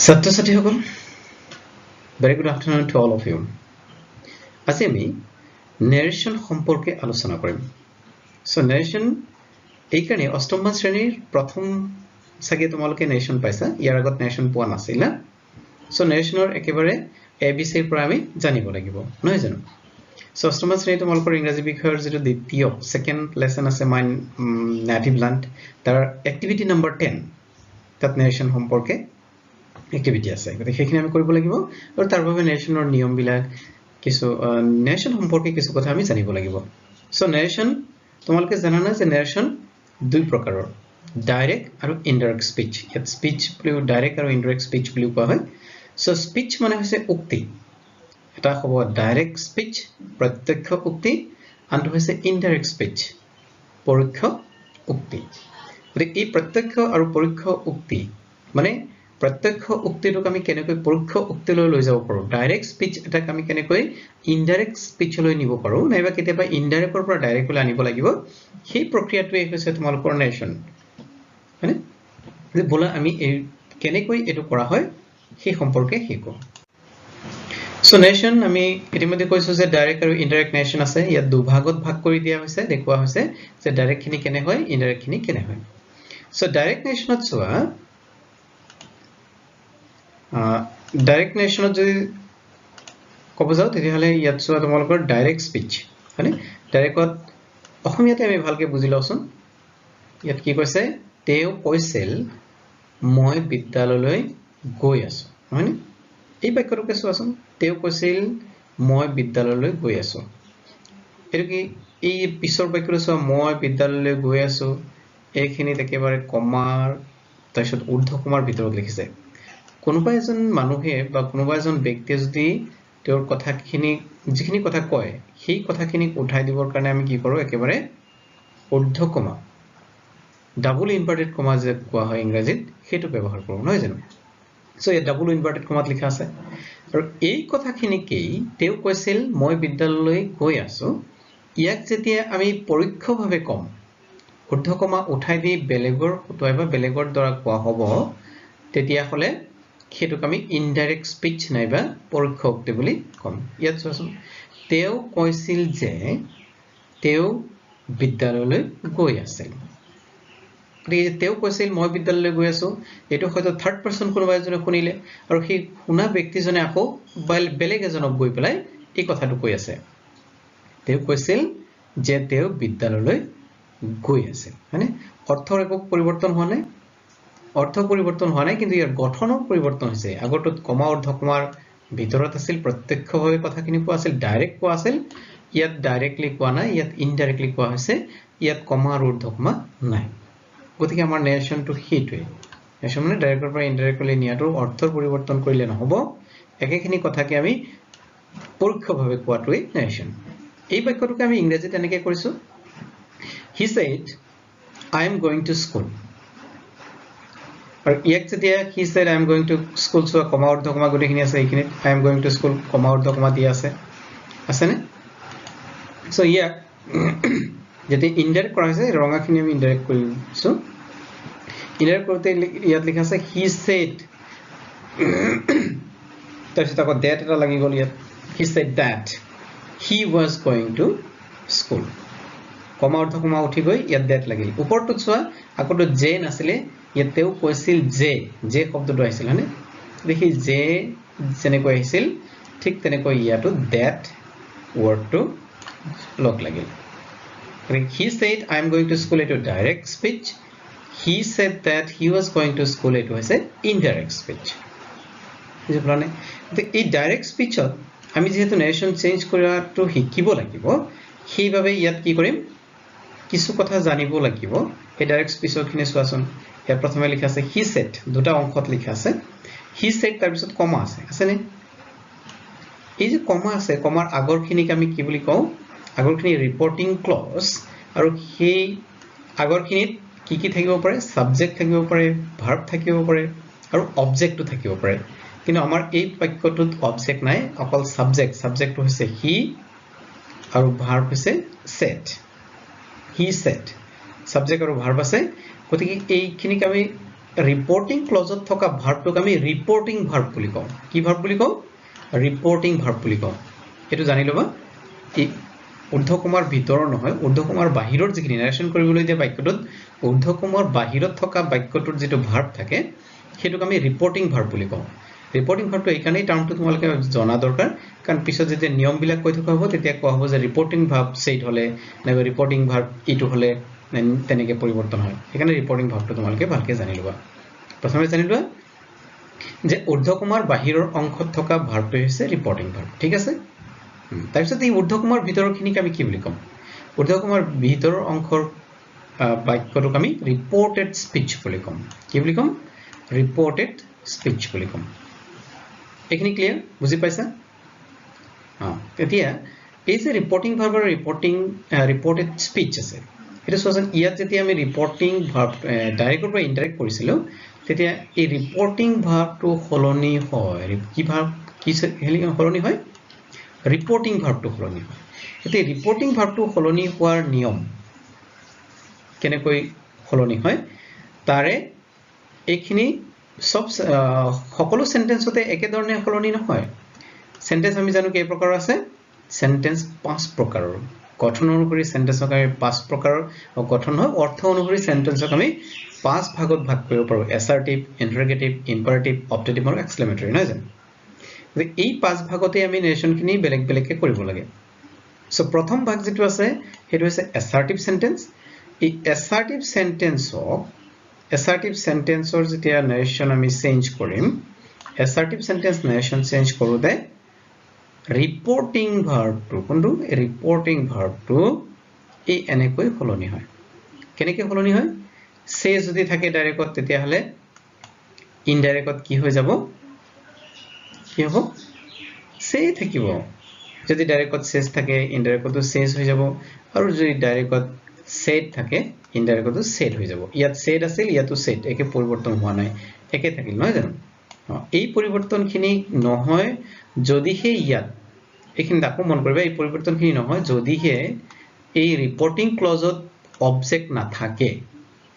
ছাত্ৰ ছাত্ৰীসকল very good afternoon to all of you. আজি আমি narration সম্পৰ্কে আলোচনা কৰিম. So narration এই কাৰণে অষ্টম শ্ৰেণীৰ প্ৰথম সাগে তোমালোকে narration পাইছা. ইয়াৰ আগত narration পোৱা নাছিল না. So narrationৰ একেবাৰে ABC ৰ পৰা আমি জানিব লাগিব. নহয় জানো? So অষ্টম শ্ৰেণী তোমালোকৰ ইংৰাজী বিষয়ৰ যেটো দ্বিতীয় second lesson আছে my native land তাৰ activity number 10 তাত narration সম্পৰ্কে activity আছে গতে সেইখিনি আমি কৰিব লাগিব আৰু তাৰ বাবে narrationৰ নিয়ম বিলাক কিছু narration সম্পৰ্কে কিছু কথা আমি জানিব লাগিব সো narration তোমালোকে জানা না যে narration দুই প্ৰকাৰৰ ডাইৰেক্ট আৰু ইনডাইৰেক্ট স্পিচ ইয়াত স্পিচ বুলি ডাইৰেক্ট আৰু ইনডাইৰেক্ট স্পিচ বুলি কোৱা হয় সো স্পিচ মানে হৈছে উক্তি এটা হ'ব ডাইৰেক্ট স্পিচ প্ৰত্যক্ষ উক্তি আনটো হৈছে ইনডাইৰেক্ট স্পিচ পৰোক্ষ উক্তি গতিকে এই প্ৰত্যক্ষ আৰু পৰোক্ষ উক্তি মানে প্ৰত্যক্ষ উক্তিটোক আমি কেনেকৈ পৰোক্ষ উক্তিলৈ লৈ যাব পাৰো ডাইৰেক্ট স্পিচ এটা আমি কেনেকৈ ইনডাইৰেক্ট স্পিচলৈ নিব পাৰো নাইবা কেতিয়াবা ইনডাইৰেক্টৰ পৰা ডাইৰেক্টলৈ আনিব লাগিব সেই প্ৰক্ৰিয়াটোৱে হৈছে তোমালোকৰ narration মানে যে বলা আমি কেনেকৈ এটো কৰা হয় সেই সম্পৰ্কে শিকো সো narration আমি ইতিমধ্যে কৈছো যে ডাইৰেক্ট আৰু ইনডাইৰেক্ট narration আছে ইয়াত দুভাগত ভাগ কৰি দিয়া হৈছে দেখুৱা হৈছে যে ডাইৰেক্ট খিনি কেনে হয় ইনডাইৰেক্ট খিনি কেনে হয় সো ডাইৰেক্ট narrationত চোৱা ডাইৰেক্ট narrationত যদি কব যাও তেতিয়াহলে ইয়াত চোৱা তোমালোকৰ ডাইৰেক্ট স্পিচ মানে ডাইৰেক্টত অসমীয়াতে আমি ভালকে বুজি লওঁচোন ইয়াত কি কৈছে তেও কৈছিল মই বিদ্যালয়লৈ গৈ আছো মানে এই বাক্যটোকে চোৱাচোন তেও কৈছিল মই বিদ্যালয়লৈ গৈ আছো এটো কি এই পিছৰ বাক্যটো চোৱা মই বিদ্যালয়লৈ গৈ আছো এইখিনিত একেবাৰে কমাৰ তাৰপিছত ঊৰ্ধ্ব কমাৰ ভিতৰত লিখিছে কোনোবা এজন মানুহে বা কোনোবা এজন ব্যক্তিয়ে যদি তেওঁৰ কথাখিনি যিখিনি কথা কয় সেই কথাখিনি উঠাই দিবৰ কাৰণে আমি কি কৰো একেবাৰে ঊৰ্ধ্ব কমা ডাবল ইনভাৰ্টেড কমা যে কোৱা হয় ইংৰাজীত হেতু ব্যৱহাৰ কৰো নহয় জানো সো এই ডাবল ইনভাৰ্টেড কমাত লিখা আছে আৰু এই কথাখিনিকেই তেও কৈছিল মই বিদ্যালয়লৈ গৈ আছো ইয়াক যেতিয়া আমি পৰোক্ষভাৱে কম ঊৰ্ধ্ব কমা উঠাই দি বেলেগৰ উঠাইবা বেলেগৰ দ্বাৰা কোৱা হ'ব তেতিয়া হলে হেতুক আমি ইনডাইৰেক্ট স্পিচ নাইবা পৰোক্ষ উক্তি বুলি কম ইয়াত চোৱাচোন তেও কৈছিল যে তেও বিদ্যালয়লৈ গৈ আছিল তেও কৈছিল মই বিদ্যালয়লৈ গৈ আছো এটো হয়তো থাৰ্ড পাৰসন কোনোবা এজনে শুনিলে আৰু সেই শুনা ব্যক্তিজনে আকৌ বেলেগ এজনক গৈ পেলাই এই কথাটো কৈ আছে তেও কৈছিল যে তেও বিদ্যালয়লৈ গৈ আছিল মানে অৰ্থৰ একো পৰিৱৰ্তন হোৱা নাই অৰ্থ পৰিৱৰ্তন হোৱা নাই কিন্তু ইয়াৰ গঠনৰ পৰিৱৰ্তন হৈছে আগতত কমা ঊৰ্ধ্ব কমাৰ ভিতৰত আছিল প্ৰত্যক্ষভাৱে কথাখিনি কোৱা আছিল ডাইৰেক্ট কোৱা আছিল ইয়াত ডাইৰেক্টলি কোৱা নাই ইয়াত ইনডাইৰেক্টলি কোৱা হৈছে ইয়াত কমা আৰু ঊৰ্ধ্ব কমা নাই গতিকে আমাৰ narrationটো হেতুৱে narration মানে ডাইৰেক্টৰ পৰা ইনডাইৰেক্টলি নিয়াটো অৰ্থৰ পৰিৱৰ্তন কৰিলে নহব একেখিনি কথাকে আমি পৰোক্ষভাৱে কোৱাটোৱে narration এই বাক্যটোকে আমি ইংৰাজীত এনেকৈ কৰিছো he said I am going to school আৰু ইয়াক যেতিয়া he said I am going to school so কমা ঊৰ্ধ্ব কমা গতিখিনি আছে এইখিনি I am going to school কমা ঊৰ্ধ্ব কমা দিয়া আছে নে সো ইয়াক যদি ইনডাইৰেক্ট কৰা হৈছে ৰঙাখিনি আমি ইনডাইৰেক্ট কৰিছো ইনডাইৰেক্ট কৰতে ইয়াত লিখা আছে he said তাৰপিছত আকৌ that এটা লাগি গল ইয়াত he said that he was going to school কমা অৰ্থ কমা উঠি গৈ ইয়াত that লাগিল ওপৰটো চোৱা আকটো যে নাছিলে ইয়াতেও কৈছিল যে শব্দটো আহিছিল মানে দেখি যে যেনেকৈ আহিছিল ঠিক তেনেকৈ ইয়াতো that wordটো লগ লাগিল he said I am going to school এটো direct speech he said that he was going to school এটো হৈছে indirect speech বুজি পালানে এই ডাইৰেক্ট স্পিচত আমি যেহেতু narration চেঞ্জ কৰাটো শিকিব লাগিব সেইভাবে ইয়াত কি কৰিম কিছু কথা জানিব লাগিব এই ডাইৰেক্ট স্পিচৰখিনি চোৱাচোন ইয়াত প্ৰথমে লিখা আছে he said দুটা অংশত লিখা আছে he said তাৰ পিছত কমা আছে নে এই যে কমা আছে কমাৰ আগৰখিনিক আমি কি বুলি কওঁ আগৰখিনি ৰিপৰ্টিং ক্লজ আৰু সেই আগৰখিনিত কি থাকিব পাৰে সাবজেক্ট থাকিব পাৰে ভাৰ্ব থাকিব পাৰে আৰু অবজেক্টটো থাকিব পাৰে কিন্তু আমাৰ এই বাক্যটোত অবজেক্ট নাই অকল সাবজেক্টটো হৈছে he আৰু ভাৰ্ব হৈছে said he said সাবজেক্ট আৰু ভাৰ্ব আছে গতিকে এইখিনিক আমি ৰিপৰ্টিং ক্লজত থকা ভাৰ্বটোক আমি ৰিপৰ্টিং ভাৰ্ব বুলি কওঁ কি ভাৰ্ব বুলি কওঁ ৰিপৰ্টিং ভাৰ্ব বুলি কওঁ এটো জানি লবা এই ঊৰ্ধ্বকমাৰ ভিতৰৰ নহয় ঊৰ্ধ্বকমাৰ বাহিৰৰ যিখিনি নাৰেশন কৰিবলৈ দিয়া বাক্যটোত ঊৰ্ধ্বকমাৰ বাহিৰত থকা বাক্যটোৰ যেটো ভাৰ্ব থাকে হেতুক আমি ৰিপৰ্টিং ভাৰ্ব বুলি কওঁ ৰিপৰ্টিং ভাৰ্বটো এই কাৰণেই টাৰ্মটো তোমালোকে জনা দৰকাৰ কাৰণ পিছত যেতিয়া নিয়ম বিলাক কৈ থকা হ'ব তেতিয়া কোৱা হ'ব যে ৰিপৰ্টিং ভাৰ্ব সেট হলে নাইবা ৰিপৰ্টিং ভাৰ্ব ইটো হলে তেনেকে পৰিৱৰ্তন হয় সেইকাৰণে ৰিপৰ্টিং ভাৰ্বটো তোমালোকে ভালকে জানি লবা প্ৰথমে জানি লোৱা যে ঊৰ্ধ্বকমাৰ বাহিৰৰ অংশত থকা ভাৰ্বটো হৈছে ৰিপৰ্টিং ভাৰ্ব ঠিক আছে তাৰপিছত এই ঊৰ্ধ্বকমাৰ ভিতৰৰখিনিক আমি কি বুলি কম ঊৰ্ধ্বকমাৰ ভিতৰৰ অংশৰ বাক্যটোক আমি ৰিপৰ্টেড স্পিচ বুলি কম কি বুলি কম ৰিপৰ্টেড স্পিচ বুলি কম এইখিনি ক্লিয়াৰ বুজি পাইছা এতিয়া এই যে ৰিপৰ্টিং ভাৰ্বৰ ৰিপৰ্টেড স্পিচ আছে এটা সোজন ইয়াত যেতিয়া আমি ৰিপৰ্টিং ভাৰ্ব ডাইৰেক্টৰ পৰা ইনডাইৰেক্ট কৰিছিলো তেতিয়া এই ৰিপৰ্টিং ভাৰ্বটো হলনি হয় কি ভাৰ্ব কি হলনি হয় ৰিপৰ্টিং ভাৰ্বটো হলনি হয় এতিয়া ৰিপৰ্টিং ভাৰ্বটো হলনি হোৱাৰ নিয়ম কেনেকৈ হলনি হয় তাৰে এইখিনি সব সকলো সেন্টেন্সতে একে ধৰণে হলনি নহয় সেন্টেন্স আমি জানো কেই প্ৰকাৰ আছে সেন্টেন্স 5 প্ৰকাৰৰ গঠন অনুসৰি সেন্টেন্সক আমি 5 প্ৰকাৰৰ গঠন হয় অৰ্থ অনুসৰি সেন্টেন্সক আমি 5 ভাগত ভাগ কৰিব পাৰো এসাৰ্টিভ ইন্টাৰগেটিভ ইম্পাৰেটিভ অপটেটিভ আৰু এক্সক্লেমেটৰী নহয় জানো এই 5 ভাগতে আমি নেৰেশনখিনি বেলেগ বেলেগকে কৰিব লাগে সো প্ৰথম ভাগ যেটো আছে হেতু হৈছে এসাৰ্টিভ সেন্টেন্স এই এসাৰ্টিভ সেন্টেন্সৰ যেতিয়া নেৰেশন আমি চেঞ্জ কৰিম এসাৰ্টিভ সেন্টেন্স নেৰেশন চেঞ্জ কৰোতে ৰিপৰ্টিং ভাৰ্বটো কোনটো ৰিপৰ্টিং ভাৰ্বটো এই এনেকৈ হলনি হয় কেনেকৈ হলনি হয় সে যদি থাকে ডাইৰেক্টত তেতিয়া হলে ইনডাইৰেক্টত কি হৈ যাব কি হ'ব সে থাকিব যদি ডাইৰেক্টত সেজ থাকে ইনডাইৰেক্টতো সেজ হৈ যাব আৰু যদি ডাইৰেক্টত সেট থাকে ইনডাইৰেক্টতো সেট হৈ যাব ইয়াত সেট আছিল ইয়াতো সেট একে পৰিৱৰ্তন হোৱা নাই একে থাকিল নহয় জানো এই পৰিৱৰ্তনখিনি নহয় যদিহে ইয়াত এইখিনি তাকো মন কৰিবা এই পৰিৱৰ্তনখিনি নহয় যদিহে এই ৰিপৰ্টিং ক্লজত অবজেক্ট নাথাকে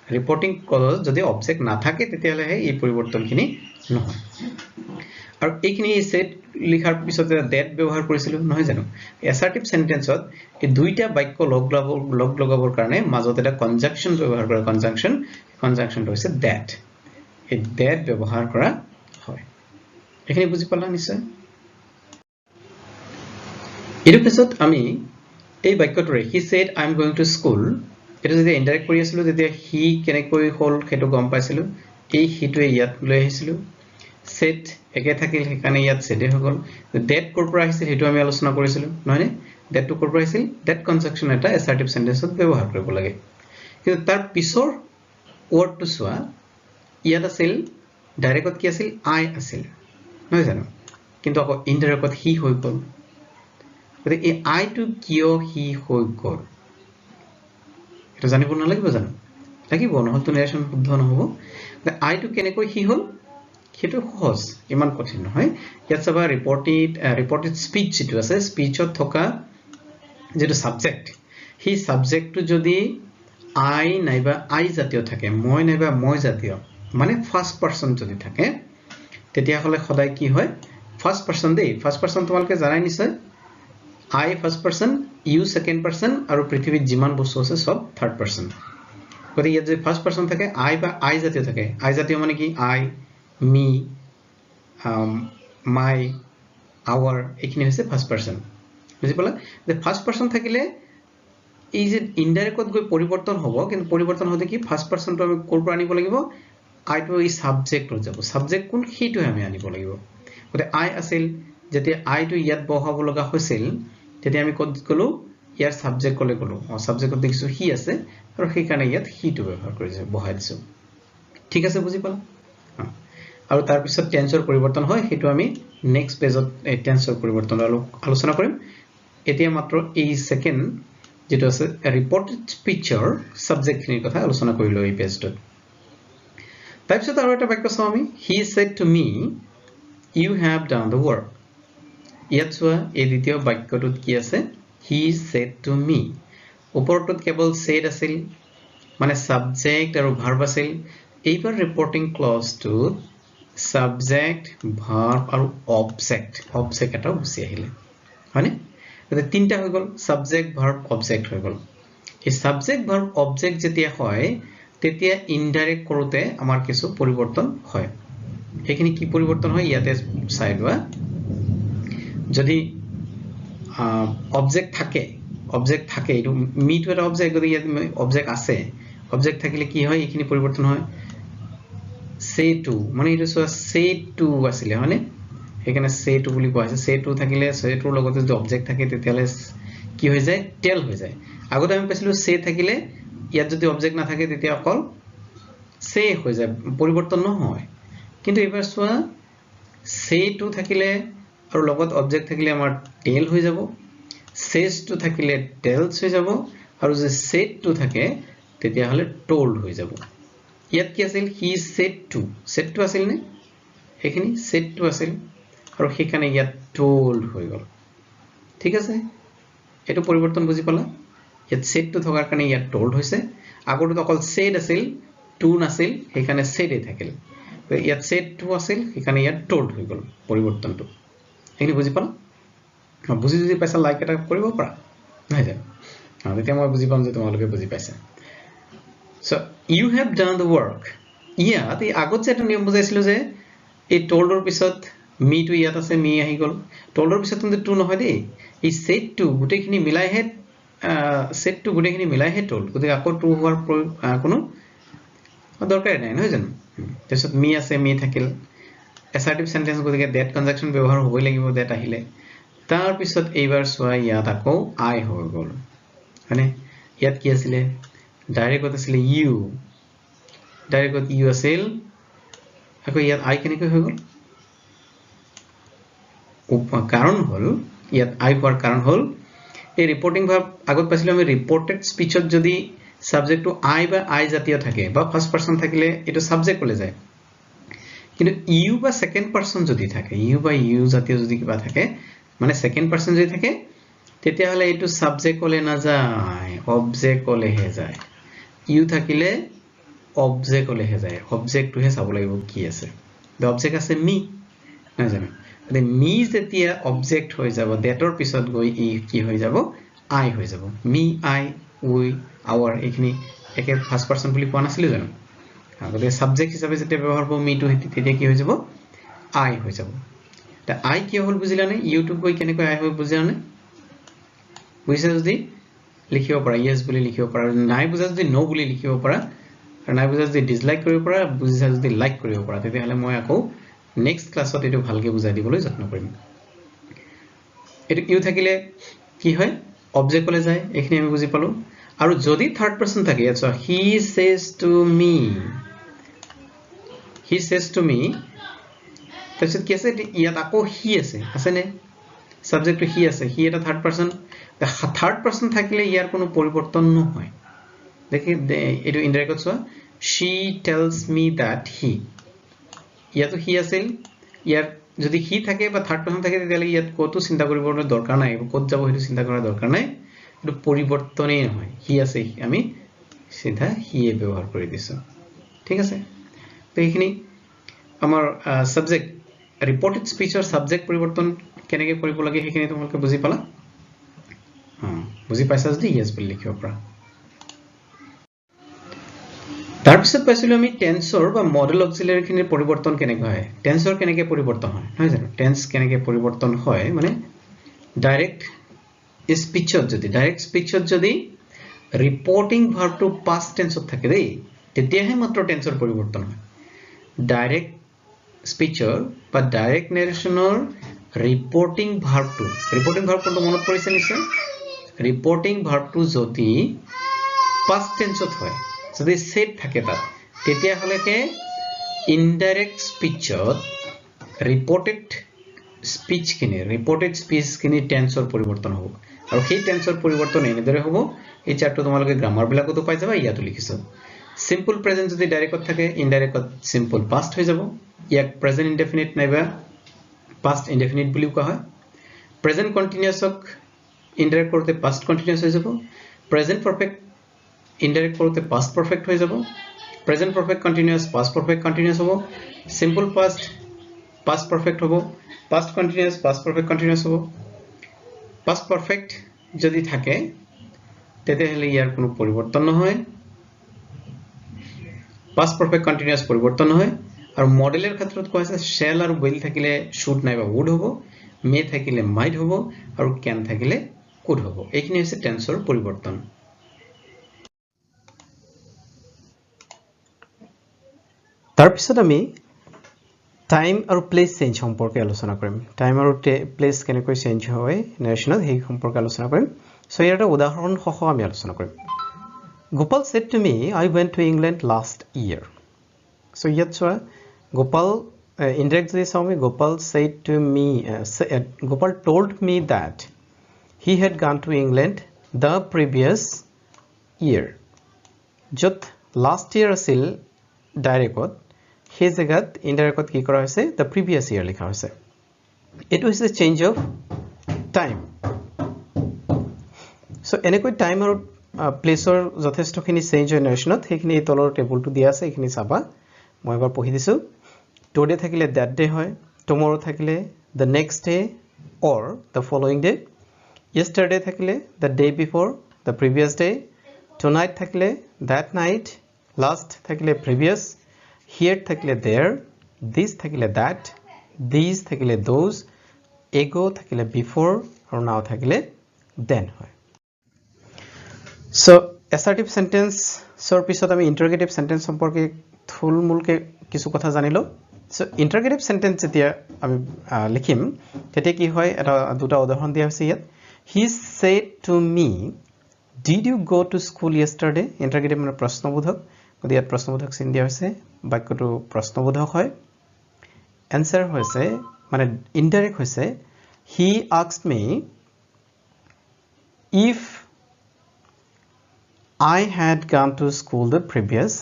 ৰিপৰ্টিং ক্লজত যদি অবজেক্ট নাথাকে তেতিয়াহলে এই পৰিৱৰ্তনখিনি নহয় আৰু এইখিনি সেট লিখাৰ পিছতে দ্যাট ব্যৱহাৰ কৰিছিল নহয় জানো এসাৰ্টিভ সেন্টেন্সত এই দুইটা বাক্য লগ লগাবৰ কাৰণে মাজত এটা কনজাংশন ব্যৱহাৰ কৰা কনজাংশনটো হৈছে দ্যাট এই দ্যাট ব্যৱহাৰ কৰা হয় এখিনি বুজি পালা নিশ্চয় এৰ পিছত আমি এই বাক্যটোৰে he said I am going to school এটা যদি ইনডাইৰেক্ট কৰি আছিল তেতিয়া he কেনেকৈ হল হেতু গম পাইছিল এই হিটোৱে ইয়াত লৈ আহিছিল সেট একে থাকিল হেকানে ইয়াত সেটে হৈ গল দ্যাট কৰপৰা আহিছিল হেতু আমি আলোচনা কৰিছিল নহয় নে দ্যাট টু কৰপৰা আহিছিল দ্যাট কনজাংশন এটা এসাৰ্টিভ সেন্টেন্সত ব্যৱহাৰ কৰিব লাগে কিন্তু তাৰ পিছৰ ওয়াৰ্ডটো সোৱা ইয়াত আছিল ডাইৰেক্টত কি আছিল I আছিল নহয় জানো কিন্তু আকৌ ইনডাইৰেক্টত he হৈ গল গতে এই I টু কিয় he হৈ গল এটা জানিব নালাগিব জানো লাগিব নহতো নেৰেশন শুদ্ধ নহব I টু কেনেকৈ he হল হেতু সহজ ইমান কঠিন নহয় ইয়াত সবা ৰিপৰ্টেড স্পিচ যেটো আছে স্পিচত থকা যেটো সাবজেক্ট হি সাবজেক্টটো যদি I নাইবা I জাতীয় থাকে মই নাইবা মই জাতীয় মানে ফাৰ্স্ট পারসন যদি থাকে তেতিয়া হলে সদায় কি হয় ফার্স্ট পারসন দেই ফার্স্ট পারসন তোমালকে জানাই নিশ্চয় I first person you second person আৰু পৃথিৱীত যিমান বস্তু আছে সব থাৰ্ড পারসন গতি ইয়াত যে ফার্স্ট পারসন থাকে I বা I জাতীয় থাকে I জাতীয় মানে কি I me my our এইখিনি হৈছে ফার্স্ট পারসন বুজি পালা যে ফার্স্ট পারসন থাকিলে এই যে ইনডাইৰেক্টত গৈ পৰিৱৰ্তন হ'ব কিন্তু পৰিৱৰ্তন হতে কি ফাৰ্স্ট পাৰসনটো আমি কোৰ পৰা আনিব লাগিব I টু এই সাবজেক্ট হৈ যাব সাবজেক্ট কোন হিটো আমি আনিব লাগিব গতে I আছিল যেতিয়া I টু ইয়াত বহাব লগা হৈছিল তেতিয়া আমি কত গলো ইয়াৰ সাবজেক্ট কলে গলো সাবজেক্টত দেখিছো হি আছে আৰু সেই কাৰণে ইয়াত হি টু ব্যৱহাৰ কৰিছে বহাই দিছো ঠিক আছে বুজি পালা আৰু তাৰ পিছত টেন্সৰ পৰিৱৰ্তন হয় হেতু আমি নেক্সট পেজত এই টেন্সৰ পৰিৱৰ্তন আলোচনা কৰিম এতিয়া মাত্ৰ এই সেকেন্ড যেটো আছে ৰিপৰ্টেড স্পিচৰ সাবজেক্ট খিনিৰ কথা আলোচনা কৰিলো এই পেজটোত তাৰপিছত আৰু এটা বাক্য চাও আমি he said to me you have done the work ইয়াত চোৱা এই দ্বিতীয় বাক্যটোত কি আছে he said to me ওপৰটোত কেৱল said আছিল মানে সাবজেক্ট আৰু ভাৰ্ব আছিল এইবাৰ ৰিপৰ্টিং ক্লজটো সাবজেক্ট ভাৰ্ব আৰু অবজেক্ট এটা গুছি আহিলে হয়নে গতে তিনটা হৈ গল সাবজেক্ট ভার্ব অবজেক্ট হৈ গল এই সাবজেক্ট ভার্ব অবজেক্ট যেতিয়া হয় তেতিয়া ইনডাইৰেক্ট কৰোতে আমাৰ কিছু পৰিৱৰ্তন হয় এইখিনি কি পৰিৱৰ্তন হয় ইয়াতে চাই লোৱা যদি অবজেক্ট থাকে এটো মি টু এটা অবজেক্ট যদি ইয়াত অবজেক্ট আছে অবজেক্ট থাকিলে কি হয় এইখিনি পৰিৱৰ্তন হয় say to মানে এটো say to আছিল হয়নে এখানে say to বুলি কোৱা আছে say to থাকিলে say to লগতে যদি অবজেক্ট থাকে তেতিয়ালে কি হৈ যায় tell হৈ যায় আগতে আমি পাইছিলো say থাকিলে ইয়াত যদি অবজেক্ট না থাকে তেতিয়া অকল say হৈ যায় পৰিৱৰ্তন নহয় কিন্তু এবাৰ সোৱা say to থাকিলে আৰু লগত অবজেক্ট থাকিলে আমাৰ tell হৈ যাব says to থাকিলে tells হৈ যাব আৰু যদি said to থাকে তেতিয়া হলে told হৈ যাব ইয়াত কি আছিল he said to আছিল নে এখিনি said to আছিল আৰু হেখানে ইয়াত told হৈ গল ঠিক আছে এটো পৰিৱৰ্তন বুজি পালা ইয়াত said to থকাৰ কাৰণে ইয়াত told হৈছে আগৰটো অকল said আছিল to নাছিল হেখানে said এ থাকিল ইয়াত said to আছিল হেখানে ইয়াত told হৈ গল পৰিৱৰ্তনটো এখিনি বুজি পালা বুজি যদি পাইছা লাইক এটা কৰিব পাৰা নাই জানো তেতিয়া মই বুজি পাম যে তোমালোকে বুজি পাইছা So you have done the work. Yeah, the আগত যেটা নিয়ম বুজাইছিল যে এই told ৰ পিছত me to ইয়াত আছে me আহি গল told ৰ পিছত কিন্তু to নহয় দেই এই said to গুটেখিনি মিলাইহে said to গুটেখিনি মিলাইহে told গতে আকৌ to হোৱাৰ কোনো দৰকাৰ নাই নহয় জানো তাৰপিছত me আছে me থাকিল assertive sentence গতিকে that conjunction ব্যৱহাৰ হ'বই লাগিব that আহিলে তাৰ পিছত এইবাৰ সোৱা ইয়াত আকৌ I হৈ গল মানে ইয়াত কি আছিল ডাইৰেক্ট আছিল you ডাইৰেক্ট you আছিল আকৌ ইয়াত I কেনেকৈ হৈ গল কাৰণ হল ইয়াত I হোৱাৰ কাৰণ হল এই ৰিপৰ্টিং ভাৰ্ব আগত পাইছিলো আমি ৰিপৰ্টেড স্পিচত যদি সাবজেক্টটো I বা I জাতীয় থাকে বা ফাৰ্স্ট পাৰসন থাকিলে এটো সাবজেক্ট কলে যায় কিন্তু you বা সেকেন্ড পারসন যদি থাকে you বা you জাতীয় যদি কিবা থাকে মানে সেকেন্ড পারসন যদি থাকে তেতিয়া হলে এটো সাবজেক্ট কলে না যায় অবজেক্ট কলে হে যায় you থাকিলে অবজেক্ট কলে হে যায় অবজেক্ট টু হে চাব লাগিব কি আছে the object আছে me না জানো the me যেতিয়া অবজেক্ট হৈ যাব দ্যাটৰ পিছত গৈ কি হৈ যাব I হৈ যাব me I we our এখিনি একে ফার্স্ট পারসন বুলি কোৱা নাছিল জানো আগতে সাবজেক্ট হিচাপে যেতিয়া ব্যৱহাৰ কৰিব me to তেতিয়া কি হৈ যাব I হৈ যাব তা I কি হল বুজিলা নে you to গৈ কেনেকৈ I হৈ বুজিলা নে বুজিছা যদি লিখিব পাৰা yes বুলি লিখিব পাৰা নাই বুজা যদি no বুলি লিখিব পাৰা আৰু নাই বুজা যদি ডিসলাইক কৰিব পাৰা বুজিছা যদি লাইক কৰিব পাৰা তেতিয়া হলে মই আকৌ নেক্সট ক্লাছত এটো ভালকে বুজাই দিবলৈ যত্ন কৰিম এটো ইউ থাকিলে কি হয় অবজেক্ট কলে যায় এখিনি আমি বুজি পালো আৰু যদি থাৰ্ড পাৰসন থাকে ইয়াত he says to me তাৰপিছত কি আছে ইয়াত আকৌ he আছে নে সাবজেক্টটো he আছে he এটা থাৰ্ড পাৰসন থাকিলে ইয়াৰ কোনো পৰিৱৰ্তন নহয় দেখি এটো ইনডাইৰেক্ট চোৱা she tells me that he ইয়াতো he আছিল ইয়াৰ যদি he থাকে বা থাৰ্ড পাৰসন থাকে তেতিয়ালে ইয়াত কতো চিন্তা কৰিবৰ দৰকাৰ নাই কত যাব হেতু চিন্তা কৰাৰ দৰকাৰ নাই এটো পৰিৱৰ্তনই নহয় he আছে আমি সিধা he এ ব্যৱহাৰ কৰি দিছো ঠিক আছে তো এইখিনি আমাৰ সাবজেক্ট ৰিপৰ্টেড স্পিচৰ সাবজেক্ট পৰিৱৰ্তন কেনেকৈ কৰিব লাগে হেখিনি তোমালোকে বুজি পালা বুজি পাইছা যদি yes বুলি লিখিব পাৰা তাৰ পিছত পাইছিলো আমি টেন্সৰ বা মডেল অক্সিলাৰি খিনিৰ পৰিৱৰ্তন কেনেকৈ হয় টেন্সৰ কেনেকৈ পৰিৱৰ্তন হয় নহয় জানো টেন্স কেনেকৈ পৰিৱৰ্তন হয় মানে ডাইৰেক্ট স্পিচত যদি ৰিপৰ্টিং ভাৰ্বটো পাস্ট টেন্সত থাকে দেই তেতিয়াহে মাত্ৰ টেন্সৰ পৰিৱৰ্তন হয় ডাইৰেক্ট স্পিচৰ বা ডাইৰেক্ট নেৰেশনৰ ৰিপৰ্টিং ভাৰ্বটো মনত পৰিছে নিশ্চয় ৰিপৰ্টিং ভাৰ্বটো যদি পাস্ট টেন্সত হয় যদি সেট থাকে তাত তেতিয়া হলে কে ইনডাইৰেক্ট স্পিচত ৰিপৰ্টেড স্পিচ খিনি টেন্সৰ পৰিৱৰ্তন হ'ব আৰু সেই টেন্সৰ পৰিৱৰ্তন এনেদৰে হ'ব এই চাৰ্টটো তোমালোকে গ্ৰামাৰ বিলাকতো পাই যাবা ইয়াতো লিখিছো সিম্পল প্ৰেজেন্ট যদি ডাইৰেক্টত থাকে ইনডাইৰেক্টত সিম্পল পাস্ট হৈ যাব ইয়াক প্ৰেজেন্ট ইনডেফিনিট নাইবা পাস্ট ইনডেফিনিট বুলি কোৱা হয় প্ৰেজেন্ট কন্টিনিউয়াছক ইনডাইৰেক্ট কৰোতে পাস্ট কন্টিনিউয়াছ হৈ যাব প্ৰেজেন্ট পাৰফেক্ট ইনডাইৰেক্ট কৰোতে পাস্ট পাৰফেক্ট হৈ যাব present perfect continuous past perfect continuous হ'ব সিম্পল পাষ্ট পাষ্ট পাৰফেক্ট হ'ব past continuous past perfect continuous হ'ব পাষ্ট পাৰফেক্ট যদি থাকে তেতিয়াহলে ইয়াৰ কোনো পৰিৱৰ্তন নহয় পাষ্ট পাৰফেক্ট কন্টিনিউয়াস পৰিৱৰ্তন নহয় আৰু মডেলৰ ক্ষেত্ৰত কোৱা আছে শ্যাল আৰু উইল থাকিলে শুড নাইবা উড হ'ব মে থাকিলে মাইট হ'ব আৰু ক্যান থাকিলে কুড হ'ব এইখিনি হৈছে টেন্সৰ পৰিৱৰ্তন তাৰ পিছত আমি টাইম আৰু প্লেস চেঞ্জ সম্পৰ্কে আলোচনা কৰিম টাইম আৰু প্লেস কেনেকৈ চেঞ্জ হয় নেৰেশনত সেই সম্পৰ্কে আলোচনা কৰিম সো ইয়াৰ এটা উদাহৰণ সহ আমি আলোচনা কৰিম Gopal said to me I went to England last year so ইয়াত চোৱা Gopal indirect যদি চাওঁ Gopal said to me Gopal told me that he had gone to England the previous year যত last year আছিল ডাইৰেক্টত সেই জায়গাত ইনডাইৰেক্টত কি কৰা হৈছে the previous year লিখা হৈছে এটো হৈছে চেঞ্জ অফ টাইম সো এনেকৈ টাইম আৰু প্লেসৰ যথেষ্টখিনি চেঞ্জ হয় নেৰেশনত সেইখিনি এই তলৰ টেবুলটো দিয়া আছে এইখিনি চাবা মই এবাৰ পঢ়ি দিছো টুডে থাকিলে দ্যাট ডে হয় টুমৰো থাকিলে the next day or the following day yesterday থাকিলে the day before the previous day tonight থাকিলে that night last থাকিলে previous here থাকিলে there this থাকিলে that these থাকিলে those ago থাকিলে before আৰু now থাকিলে then হয় so assertive sentence সৰ পিছত আমি interrogative sentence সম্পৰ্কে থুলমুলকে কিছু কথা জানিলো so interrogative sentence যেতিয়া আমি লিখিম তেতিয়া কি হয় এটা দুটা উদাহৰণ দিয়া হৈছে ইয়াত he said to me did you go to school yesterday interrogative মানে প্ৰশ্নবোধক গতি ইয়াত প্ৰশ্নবোধক চিন দিয়া হৈছে বাক্যটো প্ৰশ্নবোধক হয় answer হৈছে মানে indirect হৈছে he asked me if I had gone to school the previous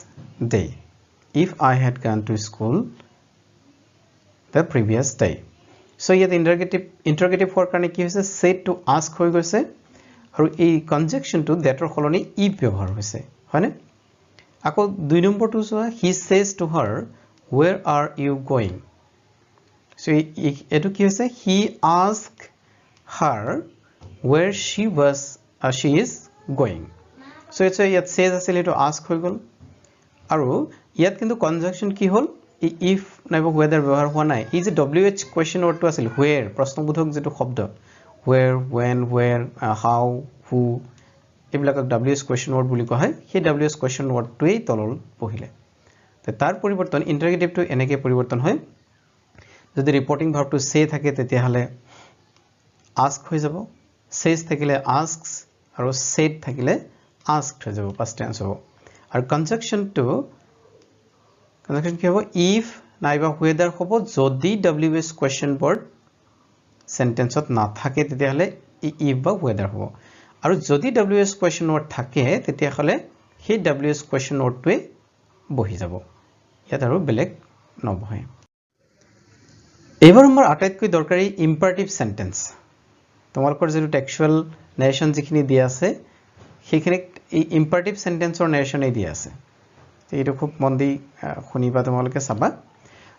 day if I had gone to school the previous day so yet interrogative for karone ki hoise said to ask hoy goise aru ei conjunction to that or holoni if ব্যবহাৰ হৈছে হয়নে আকৌ দুই নম্বৰটো সোৱা he says to her where are you going so etu ki hoise he asked her where she is going so it's a yet says asile to ask hoy gol aru yat kintu conjunction ki hol if নাইবা whether ব্যবহাৰ হোৱা নাই এই যে wh question word টো আছিল where প্ৰশ্নবোধক যেটো শব্দ where when where how who এইবিলাকক wh question word বুলি কোৱা হয় সেই wh question word টোই তলল পহিলে তে তাৰ পৰিৱৰ্তন ইন্টাৰগেটিভ টো এনেকে পৰিৱৰ্তন হয় যদি ৰিপৰ্টিং ভাৰ্ব টো say থাকে তেতিয়া হলে ask হৈ যাব says থাকিলে asks আৰু said থাকিলে asked হৈ যাব past tense হ'ব আৰু conjunction কি হ'ব if নাইবা whether হ'ব যদি wh question word সেন্টেন্সত না থাকে তেতিয়া হলে if বা whether হ'ব আৰু যদি wh question word থাকে তেতিয়া হলে সেই wh question word টোৱে বহি যাব ইয়াত আৰু বেলেগ নবহে এবাৰ আমাৰ আটাইতকৈ দৰকাৰী ইম্পাৰেটিভ সেন্টেন্স তোমালোকৰ যেটো টেক্সচুৱেল নেৰেশন যিখিনি দিয়া আছে সেইখিনি এই ইম্পাৰেটিভ সেন্টেন্সৰ নেৰেশনে দিয়া আছে এইটো খুব মন দি শুনিবা তোমালোকে চাবা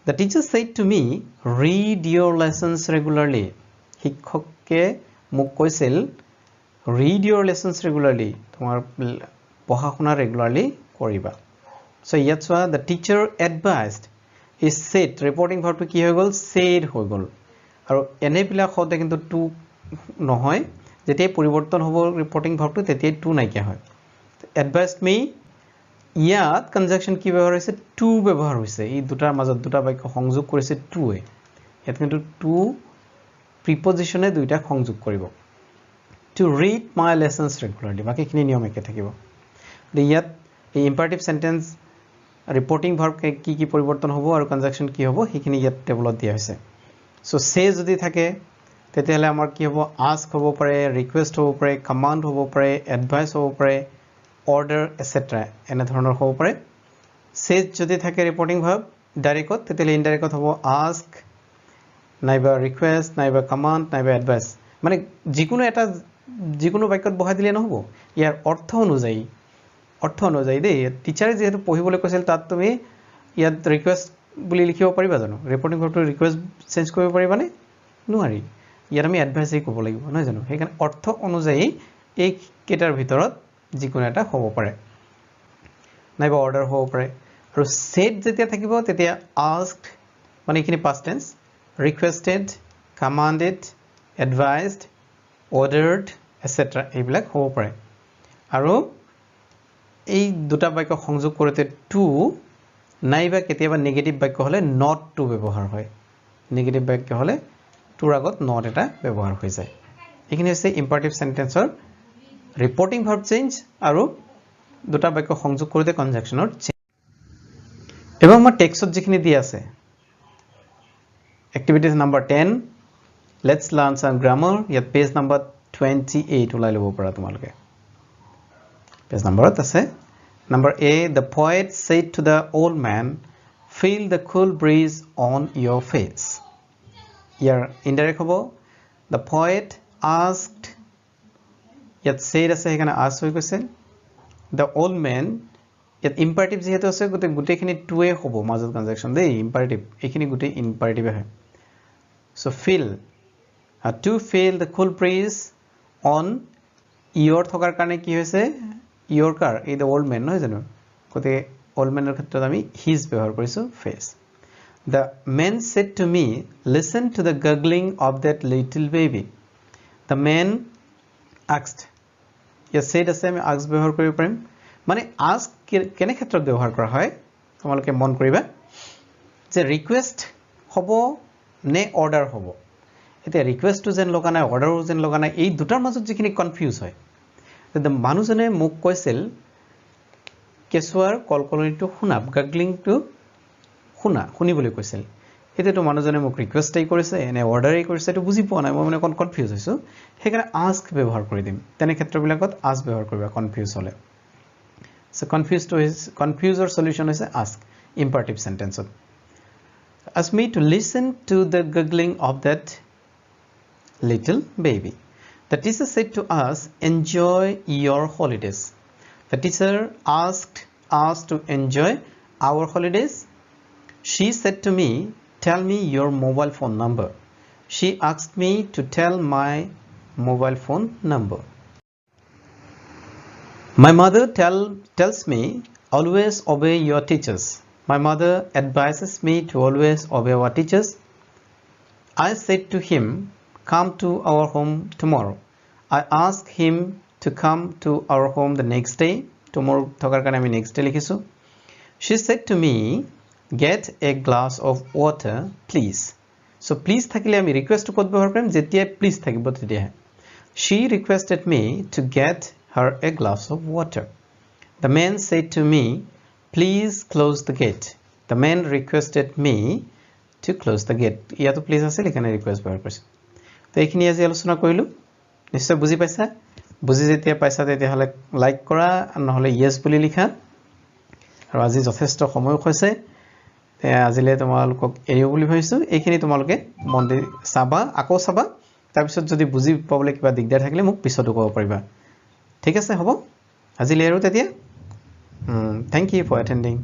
The teacher said to me read your lessons regularly শিক্ষকে মোক কৈছিল read your lessons regularly তোমাৰ পঢ়াশুনা ৰেগুলাৰলি কৰিবা so ইয়াত চোৱা the teacher advised is said reporting verb টো কি হৈ গল said হৈ গল আৰু এনে বিলা খতে কিন্তু to নহয় যেতিয়া পৰিৱৰ্তন হ'ব reporting verb টো তেতিয়া to নাইকিয়া হয় advised me ইয়াত কনজাংশন কি ব্যৱহাৰ হৈছে to ব্যৱহাৰ হৈছে এই দুটাৰ মাজত দুটা বাক্য সংযোগ কৰিছে to এ ইয়াত কিন্তু to প্ৰিপজিশনে দুইটা সংযোগ কৰিব to read my lessons regularly বাকিখিনি নিয়ম একে থাকিব ইয়াত এই ইম্পাৰেটিভ সেন্টেন্স ৰিপৰ্টিং ভাৰ্ব কি পৰিৱৰ্তন হ'ব আৰু কনজাংশন কি হ'ব সেইখিনি ইয়াত টেবুলত দিয়া হৈছে সো সে যদি থাকে তেতিয়ালে আমাৰ কি হ'ব ask হ'ব পাৰে ৰিকুৱেষ্ট হ'ব পাৰে কমান্ড হ'ব পাৰে এডভাইস হ'ব পাৰে order etc এনে ধৰণৰ হ'ব পাৰে says যদি থাকে ৰিপৰ্টিং ভাৰ্ব ডাইৰেক্টত তেতিয়ালে ইনডাইৰেক্টত হ'ব ask নাইবা ৰিকুৱেষ্ট নাইবা কমান্ড নাইবা এডভাইস মানে যিকোনো বাক্যত বহাই দিলে নহব ইয়াৰ অৰ্থ অনুযায়ী অৰ্থ অনুযায়ী দেই টিচাৰে যেহেতু পঢ়িবলৈ কৈছিল তাত তুমি ইয়াত ৰিকুৱেষ্ট বুলি লিখিব পাৰিবা জানো ৰিপৰ্টিং ভাৰ্বটো ৰিকুৱেষ্ট চেঞ্জ কৰিব পাৰিবানে নোৱাৰি ইয়াত আমি এডভাইচই ক'ব লাগিব নহয় জানো সেইকাৰণে অৰ্থ অনুযায়ী এই কেইটাৰ ভিতৰত যিকোনো এটা হ'ব পাৰে নাইবা অৰ্ডাৰ হ'ব পাৰে আৰু said যেতিয়া থাকিব তেতিয়া asked মানে এইখিনি past tense requested commanded advised ordered etc এইবিলাক হ'ব পাৰে আৰু এই দুটা বাক্য সংযোগ কৰোতে to নাইবা কেতিয়াবা নেগেটিভ বাক্য হলে not to ব্যৱহাৰ হয় নেগেটিভ বাক্য হলে toৰ আগত not এটা ব্যৱহাৰ হৈ যায় এইখিনি হৈছে ইম্পাৰেটিভ সেন্টেন্সৰ ৰিপৰ্টিং ভাৰ্ব চেঞ্জ আৰু দুটা বাক্য সংযোগ কৰোতে কনজাংশনৰ চেঞ্জ এবং আমাৰ টেক্সটত যিখিনি দি আছে activities number 10 let's learn sum grammar ইয়াত পেজ নাম্বাৰ 28 ওলাই লব পৰা তোমালোকে পেজ নম্বৰত আছে number A the poet said to the old man feel the cool breeze on your face here indirect hobo the poet asked yet said ase hekane ask hoy goise the old man yet imperative jehetu ase gute khini to e hobo majot conjunction dei imperative ekhini gute imperative hai so feel to feel the cool breeze on your thokar karone ki hoise your car is the old man নহয় জানো কোতে old man এর ক্ষেত্রে আমি his ব্যবহার করিছো face the man said to me listen to the gurgling of that little baby the man asked yes said আছে আমি ask ব্যবহার কৰিব পাৰিম মানে ask কেনে ক্ষেত্ৰত ব্যবহাৰ কৰা হয় তোমালোকে মন কৰিবা যে ৰিকুৱেষ্ট হ'ব নে অৰ্ডাৰ হ'ব এটা ৰিকুৱেষ্ট টু যেন লগা নাই অৰ্ডাৰ যেন লগা নাই এই দুটাৰ মাজত যিখিনি কনফিউজ হয় the মানুজনে মোক কৈছিল কেসুৱাৰ কলকলনিটো শুনা গাগলিংটো শুনিবলৈ কৈছিল এতেটো মানুজনে মোক ৰিকুৱেষ্টই কৰিছে এনে অৰ্ডাৰই কৰিছে তো বুজি পোৱা নাই মই মানে কনফিউজ হৈছো হেকাৰণে ask ব্যৱহাৰ কৰি দিম তেনে ক্ষেত্ৰবিলাকত ask ব্যৱহাৰ কৰিবা কনফিউজ হলে so confuser solution is ask imperative sentence ask me to listen to the giggling of that little baby the teacher said to us enjoy your holidays the teacher asked us to enjoy our holidays she said to me tell me your mobile phone number she asked me to tell my mobile phone number my mother tells me always obey your teachers my mother advises me to always obey our teachers I said to him come to our home tomorrow I asked him to come to our home the next day tomorrow thokar kane ami next day likhisu she said to me get a glass of water please so please thakile ami request to kod behar karim jetia please thakibo tetia she requested me to get her a glass of water the man said to me please close the gate the man requested me to close the gate yato please ase likane request behar korisu to ekhini aji alochona korilu নিশ্চয় বুজি পাইছা বুজি যেতিয়া পাইছা তেতিয়া হলে like কৰা নহলে ইয়েস বুলি লিখা আৰু আজি যথেষ্ট সময় হৈছে আজিলে তোমালোকক এৰিও বুলি ভাবিছো এইখিনি তোমালোকে মন দি চাবা আকৌ চাবা তাৰ পিছত যদি বুজি পাবলৈ কিবা দিগদাৰ থাকিলে মোক পিছতো ক'ব পাৰিবা ঠিক আছে হ'ব আজিলে এৰো তেতিয়া থ্যাংক ইউ ফৰ অ্যাটেন্ডিং